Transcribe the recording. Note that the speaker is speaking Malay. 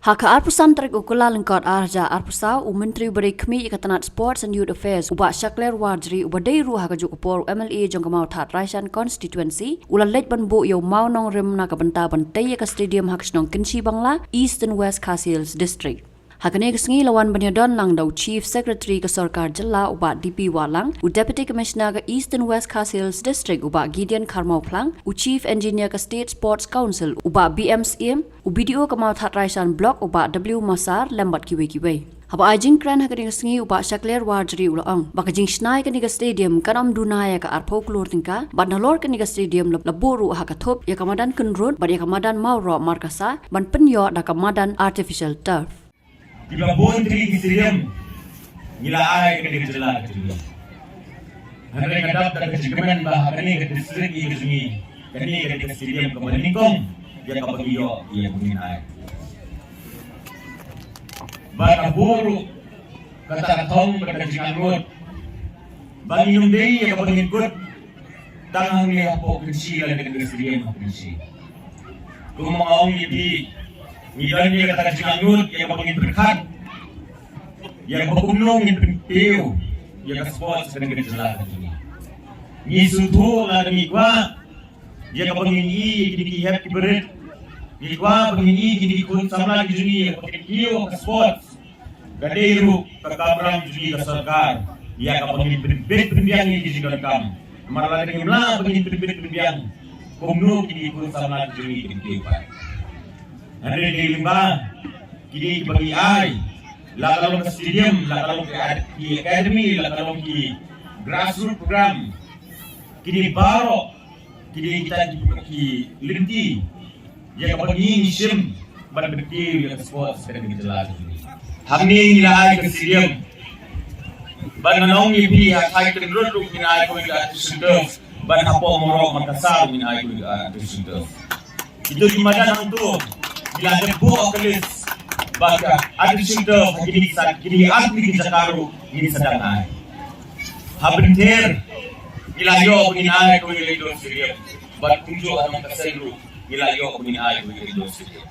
Haka arpusan tarik ukula lengkot arja arpusa Menteri Berikmi Ikatanat Sports and Youth Affairs uba Shakler Wardri uba Deiru haka jukupor MLA jongkamau That Raishan Constituency ulalej banbu yo mau nong rim na kabenta bantai ka stadium haksnong Kenchi Bangla East and West Khasiels District. Hakane kesengi lawan banyodon lang daw Chief Secretary ke Sarkar Jilla uba DP Walang, u Deputy Commissioner ke East and West Khasiels District uba Gideon Karmau Plang, u Chief Engineer ke State Sports Council uba BMCM, u BDO ke Mau That Raishan Block uba W Masar lambat kiwe-kiwe. Haba ajing kran hakane kesengi uba Shakler Wardri ulaang, baka jing snai ke niga stadium kanam dunaya ke arpau klur tingka, bad nalor ke niga stadium laburu hakatop ya kamadan kenrut, bad ya kamadan mauro markasa, ban penyo da kamadan artificial turf. Di babon tri stadium nila ay kani kejela kejela hande ngadap da kejigemen bah kani ke distrik i kejungi kani ke stadium ke maningkong ya ka bagiyo ya kunin ay ba kaburu kata tong kata jingangut bang yung day ya ka pangikut tangang ni apo kensi la ke stadium kensi kung maong ibi Ngilan niya kata jingangut yang pangin berkat yang pagumnong yung pintiw yang kaspot sa kanang ganitala ini ni suto la demi kwa yang pangin i kidikihap kiberit ni kwa pangin i kidikun samla kijuni yang pangin iyo kaspot gadeiru kakamram juni kasarkar yang pangin berbet berbiang ni kijuni kam marala dengan la pangin berbet berbiang kumno kidikun samla kijuni kidikih Hari ini lima, kini bagi ai, lakalong ke stadium, lakalong ke academy, lakalong ke grassroots program, kini baru, kini kita di linti, yang bagi sim, pada betul yang sport sekarang kita jelas. Hamni nila ai ke stadium, ban nanong ipi ai ke road kini ai ko ke sudah, ban hapo morok makasar kini ai ko ke sudah. Itu di mana nang tu? Bila ada buah kelis, baka ada sudah kini asli kita karu ini sedang naik. Habinter, bila yo kini naik ko ini dosi dia, bat kunjo amang kasairu, bila yo kini naik ko ini dosi dia.